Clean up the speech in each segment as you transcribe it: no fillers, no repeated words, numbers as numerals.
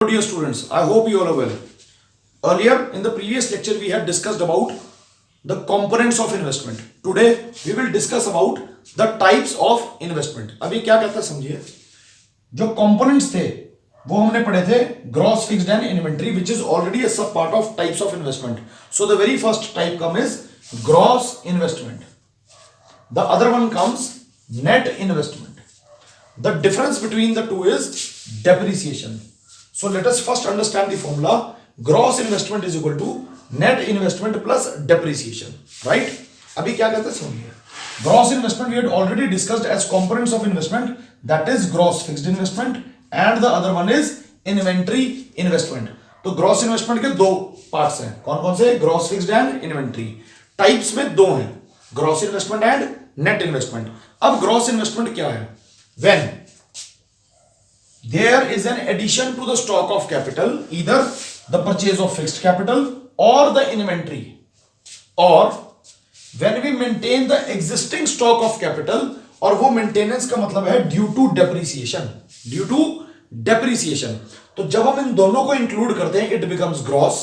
Dear students, I hope you all are well. Earlier in the previous lecture we had discussed about the components of investment. Today we will discuss about the types of investment. अभी क्या कहता है समझिए, जो components थे वो हमने पढ़े थे gross fixed and inventory, which is already a sub part of types of investment. So the very first type comes is gross investment. The other one comes net investment. The difference between the two is depreciation. So let us first understand the formula. Gross investment is equal to net investment plus depreciation, right? अभी क्या कहते हैं सुनिए. Gross investment we had already discussed as components of investment, that is gross fixed investment and the other one is inventory investment. तो gross investment के दो parts हैं. कौन कौन से? Gross fixed and inventory. Types में दो हैं, gross investment and net investment. अब gross investment क्या है? When there is an addition to the stock of capital, either the purchase of fixed capital or the inventory, or when we maintain the existing stock of capital, और वो maintenance का मतलब है due to depreciation, due to depreciation. तो जब हम इन दोनों को include करते हैं it becomes gross,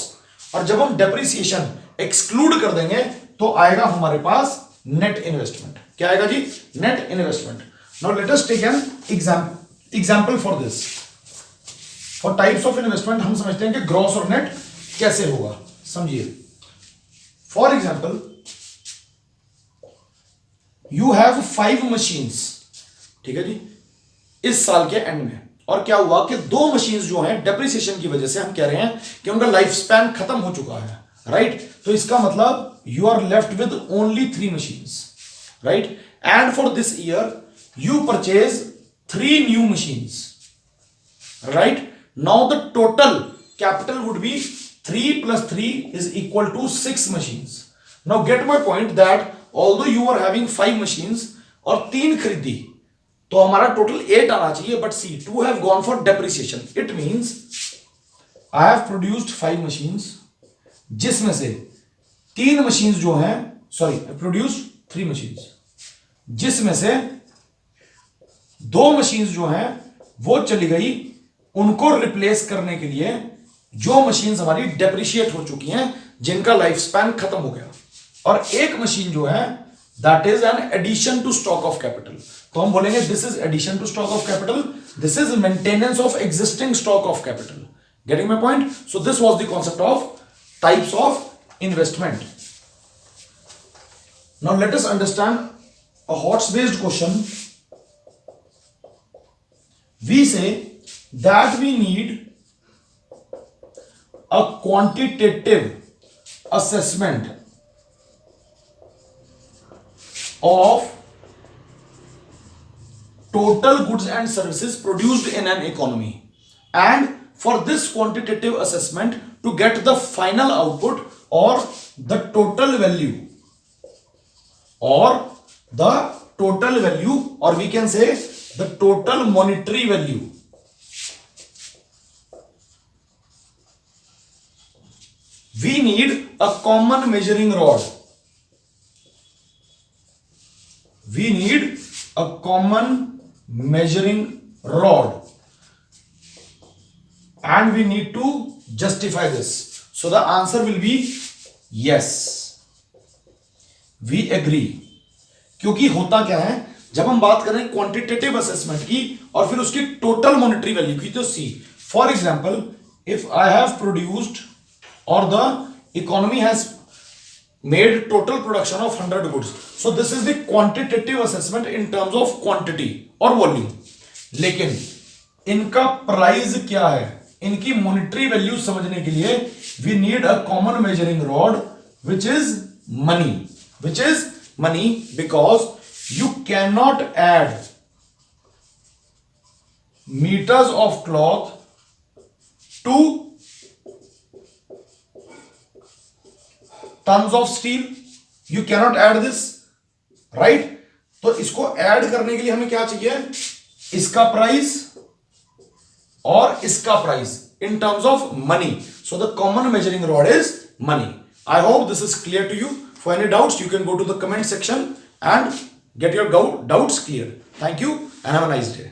और जब हम depreciation exclude कर देंगे तो आएगा हमारे पास net investment. क्या आएगा जी? Net investment. Now let us take an example for this. For types of investment हम समझते हैं कि gross और net कैसे होगा, समझिए. For example, you have 5 machines, ठीक है जी, इस साल के एंड में, और क्या हुआ कि 2 मशीन्स जो हैं डेप्रिसिएशन की वजह से हम कह रहे हैं कि उनका लाइफ स्पैन खत्म हो चुका है, राइट? तो इसका मतलब you are left with only 3 machines, right? And for this year you purchase 3 new machines, right? Now the total capital would be 3 plus 3 is equal to 6 machines. Now get my point that although you are having 5 machines और 3 खरीदी तो हमारा total 8 आना चाहिए, but see 2 have gone for depreciation. It means I have produced 5 machines जिसमें से 3 machines जो हैं, sorry, I produced 3 machines जिसमें से 2 मशीन्स जो हैं वो चली गई उनको रिप्लेस करने के लिए जो मशीन्स हमारी डेप्रिशिएट हो चुकी हैं, जिनका लाइफ स्पैन खत्म हो गया, और एक मशीन जो है that is an addition to stock of capital. तो हम बोलेंगे this is addition to stock of capital, this is maintenance of existing stock of capital. Getting my point? So this was the concept of types of investment. Now let us understand a HOTS based question. We say that we need a quantitative assessment of total goods and services produced in an economy, and for this quantitative assessment to get the final output or the total value, or the total value, or we can say the total monetary value, we need a common measuring rod. We need a common measuring rod and we need to justify this. So the answer will be yes, we agree. क्योंकि होता क्या है, जब हम बात करें quantitative assessment की और फिर उसकी टोटल मॉनेटरी वैल्यू की, तो see for example if I have produced और the economy has made total production of 100 goods, so this is the quantitative assessment in terms of quantity और वॉल्यूम. लेकिन इनका प्राइस क्या है, इनकी मॉनेटरी वैल्यू समझने के लिए we need a common measuring rod which is money, which is money, because you cannot add meters of cloth to tons of steel. You cannot add this, right? तो इसको add करने के लिए हमें क्या चाहिए, इसका प्राइस और इसका price in terms of money. So the common measuring rod is money. I hope this is clear to you. For any doubts you can go to the comment section and get your doubts clear. Thank you and have a nice day.